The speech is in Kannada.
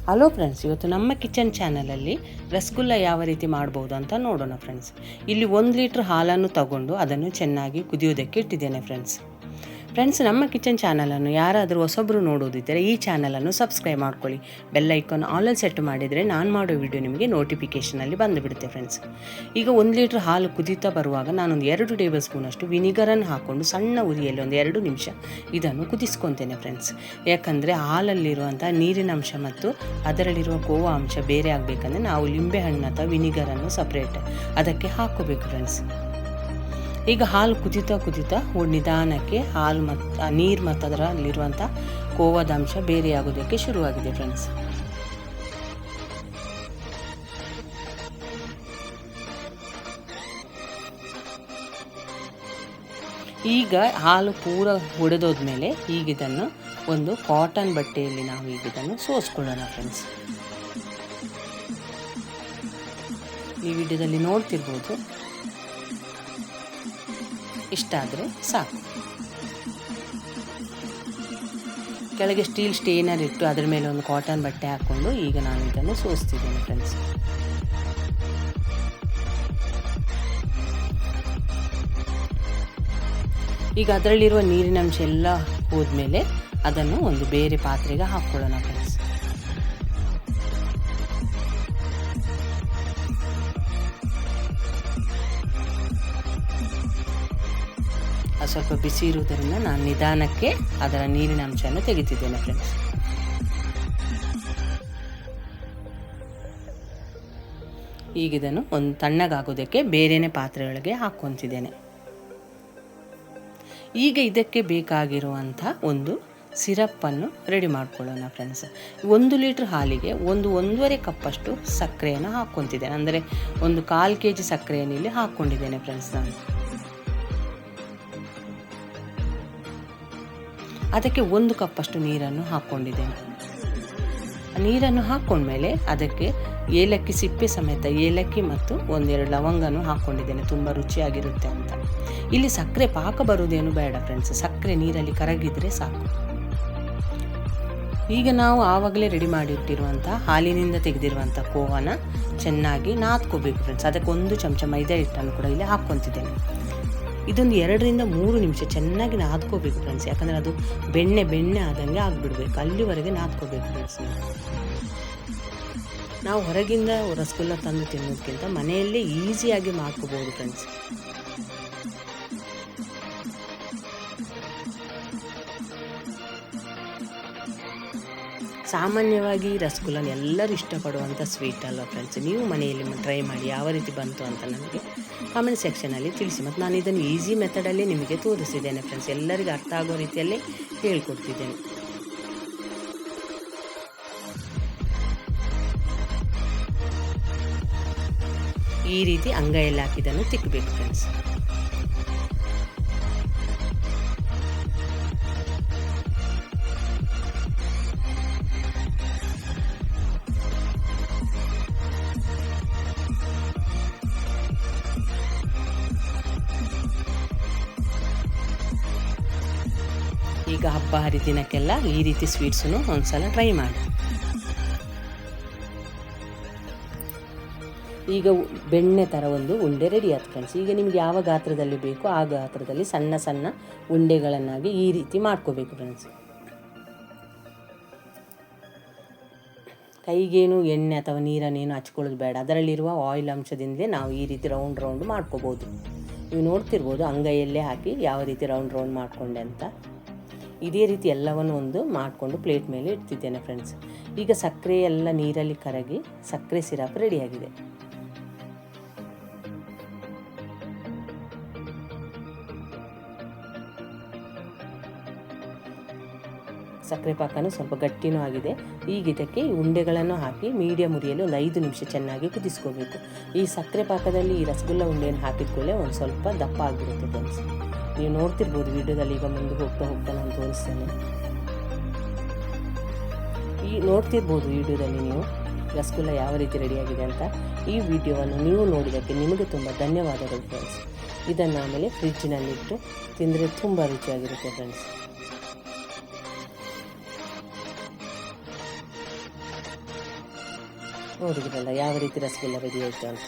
ಹಲೋ ಫ್ರೆಂಡ್ಸ್, ಇವತ್ತು ನಮ್ಮ ಕಿಚನ್ ಚಾನಲಲ್ಲಿ ರಸಗುಲ್ಲ ಯಾವ ರೀತಿ ಮಾಡ್ಬೋದು ಅಂತ ನೋಡೋಣ ಫ್ರೆಂಡ್ಸ್. ಇಲ್ಲಿ 1 ಲೀಟ್ರ್ ಹಾಲನ್ನು ತಗೊಂಡು ಅದನ್ನು ಚೆನ್ನಾಗಿ ಕುದಿಯೋದಕ್ಕೆ ಇಟ್ಟಿದ್ದೇನೆ ಫ್ರೆಂಡ್ಸ್. ನಮ್ಮ ಕಿಚನ್ ಚಾನಲನ್ನು ಯಾರಾದರೂ ಹೊಸೊಬ್ಬರು ನೋಡೋದಿದ್ದರೆ ಈ ಚಾನಲನ್ನು ಸಬ್ಸ್ಕ್ರೈಬ್ ಮಾಡ್ಕೊಳ್ಳಿ. ಬೆಲ್ ಐಕಾನ್ ಆಲಲ್ಲಿ ಸೆಟ್ ಮಾಡಿದರೆ ನಾನು ಮಾಡೋ ವಿಡಿಯೋ ನಿಮಗೆ ನೋಟಿಫಿಕೇಷನಲ್ಲಿ ಬಂದುಬಿಡುತ್ತೆ ಫ್ರೆಂಡ್ಸ್. ಈಗ 1 ಲೀಟ್ರ್ ಹಾಲು ಕುದೀತಾ ಬರುವಾಗ ನಾನೊಂದು 2 ಟೇಬಲ್ ಸ್ಪೂನಷ್ಟು ವಿನಿಗರನ್ನು ಹಾಕ್ಕೊಂಡು ಸಣ್ಣ ಉರಿಯಲ್ಲಿ ಒಂದು 2 ನಿಮಿಷ ಇದನ್ನು ಕುದಿಸ್ಕೊತೇನೆ ಫ್ರೆಂಡ್ಸ್. ಯಾಕಂದರೆ ಹಾಲಲ್ಲಿರುವಂಥ ನೀರಿನ ಅಂಶ ಮತ್ತು ಅದರಲ್ಲಿರುವ ಕೋವಾ ಅಂಶ ಬೇರೆ ಆಗಬೇಕಂದ್ರೆ ನಾವು ಲಿಂಬೆಹಣ್ಣು ಅಥವಾ ವಿನಿಗರನ್ನು ಸಪ್ರೇಟ್ ಅದಕ್ಕೆ ಹಾಕ್ಕೋಬೇಕು ಫ್ರೆಂಡ್ಸ್. ಈಗ ಹಾಲು ಕುದೀತಾ ನಿಧಾನಕ್ಕೆ ಹಾಲು ಮತ್ತು ನೀರು ಮತ್ತು ಅದರಲ್ಲಿರುವಂಥ ಕೋವಾದ ಅಂಶ ಬೇರೆಯಾಗೋದಕ್ಕೆ ಶುರುವಾಗಿದೆ ಫ್ರೆಂಡ್ಸ್. ಈಗ ಹಾಲು ಪೂರ ಒಡೆದೋದ್ಮೇಲೆ ಈಗ ಇದನ್ನು ಒಂದು ಕಾಟನ್ ಬಟ್ಟೆಯಲ್ಲಿ ನಾವು ಈಗ ಇದನ್ನು ಸೋಸ್ಕೊಳ್ಳೋಣ ಫ್ರೆಂಡ್ಸ್. ಈ ವಿಡಿಯೋದಲ್ಲಿ ನೋಡ್ತಿರ್ಬೋದು. ಇಷ್ಟ ಆದರೆ ಸಾಕು. ಕೆಳಗೆ ಸ್ಟೀಲ್ ಸ್ಟೇನರ್ ಇಟ್ಟು ಅದರ ಮೇಲೆ ಒಂದು ಕಾಟನ್ ಬಟ್ಟೆ ಹಾಕ್ಕೊಂಡು ಈಗ ನಾನು ಇದನ್ನು ಸೋಸ್ತಿದ್ದೇನೆ ಫ್ರೆಂಡ್ಸ್. ಈಗ ಅದರಲ್ಲಿರುವ ನೀರಿನ ಅಂಶ ಎಲ್ಲ ಹೋದ್ಮೇಲೆ ಅದನ್ನು ಒಂದು ಬೇರೆ ಪಾತ್ರೆಗೆ ಹಾಕ್ಕೊಳ್ಳೋಣ ಫ್ರೆಂಡ್ಸ್. ಸ್ವಲ್ಪ ಬಿಸಿ ಇರುವುದರಿಂದ ನಾನು ನಿಧಾನಕ್ಕೆ ಅದರ ನೀರಿನ ಅಂಶವನ್ನು ತೆಗಿತಿದ್ದೇನೆ ಫ್ರೆಂಡ್ಸ್. ಈಗ ಇದನ್ನು ಒಂದು ತಣ್ಣಗಾಗೋದಕ್ಕೆ ಬೇರೆಯೇ ಪಾತ್ರೆಯೊಳಗೆ ಹಾಕ್ಕೊತಿದ್ದೇನೆ. ಈಗ ಇದಕ್ಕೆ ಬೇಕಾಗಿರುವಂಥ ಒಂದು ಸಿರಪ್ಪನ್ನು ರೆಡಿ ಮಾಡ್ಕೊಳ್ಳೋಣ ಫ್ರೆಂಡ್ಸ್. 1 ಲೀಟ್ರ್ ಹಾಲಿಗೆ 1-1.5 ಕಪ್ಪಷ್ಟು ಸಕ್ಕರೆಯನ್ನು ಹಾಕ್ಕೊತಿದ್ದೇನೆ. ಅಂದರೆ ಒಂದು 1/4 kg ಸಕ್ಕರೆಯನ್ನು ಇಲ್ಲಿ ಹಾಕ್ಕೊಂಡಿದ್ದೇನೆ ಫ್ರೆಂಡ್ಸ್ ನಾನು. ಅದಕ್ಕೆ 1 ಕಪ್ಪಷ್ಟು ನೀರನ್ನು ಹಾಕ್ಕೊಂಡಿದ್ದೇನೆ. ನೀರನ್ನು ಹಾಕ್ಕೊಂಡ್ಮೇಲೆ ಅದಕ್ಕೆ ಏಲಕ್ಕಿ ಸಿಪ್ಪೆ ಸಮೇತ ಏಲಕ್ಕಿ ಮತ್ತು 1-2 ಲವಂಗನೂ ಹಾಕ್ಕೊಂಡಿದ್ದೇನೆ, ತುಂಬ ರುಚಿಯಾಗಿರುತ್ತೆ ಅಂತ. ಇಲ್ಲಿ ಸಕ್ಕರೆ ಪಾಕ ಬರುವುದೇನು ಬೇಡ ಫ್ರೆಂಡ್ಸ್, ಸಕ್ಕರೆ ನೀರಲ್ಲಿ ಕರಗಿದ್ರೆ ಸಾಕು. ಈಗ ನಾವು ಆವಾಗಲೇ ರೆಡಿ ಮಾಡಿಟ್ಟಿರುವಂಥ ಹಾಲಿನಿಂದ ತೆಗೆದಿರುವಂಥ ಕೋವಾನ ಚೆನ್ನಾಗಿ ನಾದ್ಕೋಬೇಕು ಫ್ರೆಂಡ್ಸ್. ಅದಕ್ಕೆ 1 ಚಮಚ ಮೈದಾ ಹಿಟ್ಟನ್ನು ಕೂಡ ಇಲ್ಲಿ ಹಾಕ್ಕೊತಿದ್ದೇನೆ. ಇದೊಂದು 2-3 ನಿಮಿಷ ಚೆನ್ನಾಗಿ ನಾದ್ಕೋಬೇಕು ಫ್ರೆಂಡ್ಸ್. ಯಾಕಂದರೆ ಅದು ಬೆಣ್ಣೆ ಆದಂಗೆ ಆಗಿಬಿಡ್ಬೇಕು, ಅಲ್ಲಿವರೆಗೆ ನಾದ್ಕೋಬೇಕು ಫ್ರೆಂಡ್ಸ್. ನಾವು ಹೊರಗಿಂದ ರಸಗುಲ್ಲ ತಂದು ತಿನ್ನೋದಕ್ಕಿಂತ ಮನೆಯಲ್ಲೇ ಈಸಿಯಾಗಿ ಮಾಡ್ಕೋಬಹುದು ಫ್ರೆಂಡ್ಸ್. ಸಾಮಾನ್ಯವಾಗಿ ರಸಗುಲ್ಲನ ಎಲ್ಲರೂ ಇಷ್ಟಪಡುವಂಥ ಸ್ವೀಟ್ ಅಲ್ವಾ ಫ್ರೆಂಡ್ಸ್. ನೀವು ಮನೆಯಲ್ಲಿ ಟ್ರೈ ಮಾಡಿ ಯಾವ ರೀತಿ ಬಂತು ಅಂತ ನನಗೆ ಕಾಮೆಂಟ್ ಸೆಕ್ಷನಲ್ಲಿ ತಿಳಿಸಿ. ಮತ್ತು ನಾನು ಇದನ್ನು ಈಸಿ ಮೆಥಡಲ್ಲಿ ನಿಮಗೆ ತೋರಿಸಿದ್ದೇನೆ ಫ್ರೆಂಡ್ಸ್. ಎಲ್ಲರಿಗೂ ಅರ್ಥ ಆಗೋ ರೀತಿಯಲ್ಲಿ ಹೇಳ್ಕೊಡ್ತಿದ್ದೇನೆ. ಈ ರೀತಿ ಅಂಗೈಯಲ್ಲಿ ಹಾಕಿದ್ದನ್ನು ತಿಕ್ಕಬೇಕು ಫ್ರೆಂಡ್ಸ್. ಈಗ ಹಬ್ಬ ಹರಿದಿನಕ್ಕೆಲ್ಲ ಈ ರೀತಿ ಸ್ವೀಟ್ಸನ್ನು ಒಂದ್ಸಲ ಟ್ರೈ ಮಾಡಿ. ಈಗ ಬೆಣ್ಣೆ ಥರ ಒಂದು ಉಂಡೆ ರೆಡಿ ಆಯ್ತು ಫ್ರೆಂಡ್ಸ್. ಈಗ ನಿಮ್ಗೆ ಯಾವ ಗಾತ್ರದಲ್ಲಿ ಬೇಕೋ ಆ ಗಾತ್ರದಲ್ಲಿ ಸಣ್ಣ ಸಣ್ಣ ಉಂಡೆಗಳನ್ನಾಗಿ ಈ ರೀತಿ ಮಾಡ್ಕೋಬೇಕು ಫ್ರೆಂಡ್ಸ್. ಕೈಗೇನು ಎಣ್ಣೆ ಅಥವಾ ನೀರನ್ನೇನು ಹಚ್ಕೊಳ್ಳೋದು ಬೇಡ, ಅದರಲ್ಲಿರುವ ಆಯಿಲ್ ಅಂಶದಿಂದಲೇ ನಾವು ಈ ರೀತಿ ರೌಂಡ್ ಮಾಡ್ಕೋಬೋದು. ನೀವು ನೋಡ್ತಿರ್ಬೋದು ಅಂಗೈಯಲ್ಲೇ ಹಾಕಿ ಯಾವ ರೀತಿ ರೌಂಡ್ ಮಾಡ್ಕೊಂಡೆ ಅಂತ. ಇದೇ ರೀತಿ ಎಲ್ಲವನ್ನು ಒಂದು ಮಾಡಿಕೊಂಡು ಪ್ಲೇಟ್ ಮೇಲೆ ಇಡ್ತಿದ್ದೇನೆ ಫ್ರೆಂಡ್ಸ್. ಈಗ ಸಕ್ಕರೆ ಎಲ್ಲ ನೀರಲ್ಲಿ ಕರಗಿ ಸಕ್ಕರೆ ಸಿರಪ್ ರೆಡಿಯಾಗಿದೆ. ಸಕ್ಕರೆ ಪಾಕನೂ ಸ್ವಲ್ಪ ಗಟ್ಟಿನೂ ಆಗಿದೆ. ಈಗ ಇದಕ್ಕೆ ಉಂಡೆಗಳನ್ನು ಹಾಕಿ ಮೀಡಿಯಮ್ ಉರಿಯಲ್ಲಿ ಒಂದು 5 ನಿಮಿಷ ಚೆನ್ನಾಗಿ ಕುದಿಸ್ಕೋಬೇಕು. ಈ ಸಕ್ಕರೆ ಪಾಕದಲ್ಲಿ ಈ ರಸಗುಲ್ಲ ಉಂಡೆಯನ್ನು ಹಾಕಿದ್ಕೊಳ್ಳೆ ಒಂದು ಸ್ವಲ್ಪ ದಪ್ಪ ಆಗಿರುತ್ತೆ ಫ್ರೆಂಡ್ಸ್. ನೀವು ನೋಡ್ತಿರ್ಬೋದು ವಿಡಿಯೋದಲ್ಲಿ. ಈಗ ಮುಂದೆ ಹೋಗ್ತಾ ನಾನು ತೋರಿಸ್ತೇನೆ. ನೋಡ್ತಿರ್ಬೋದು ವಿಡಿಯೋದಲ್ಲಿ ನೀವು ರಸಗುಲ್ಲ ಯಾವ ರೀತಿ ರೆಡಿಯಾಗಿದೆ ಅಂತ. ಈ ವಿಡಿಯೋವನ್ನು ನೀವು ನೋಡಿದ್ದಕ್ಕೆ ನಿಮಗೆ ತುಂಬ ಧನ್ಯವಾದಗಳು ಫ್ರೆಂಡ್ಸ್. ಇದನ್ನು ಆಮೇಲೆ ಫ್ರಿಜ್ಜಿನಲ್ಲಿಟ್ಟು ತಿಂದರೆ ತುಂಬ ರುಚಿಯಾಗಿರುತ್ತೆ ಫ್ರೆಂಡ್ಸ್. ನೋಡಿದ್ರಲ್ಲ ಯಾವ ರೀತಿ ರಸಗುಲ್ಲ ರೆಡಿ ಆಯಿತು ಅಂತ.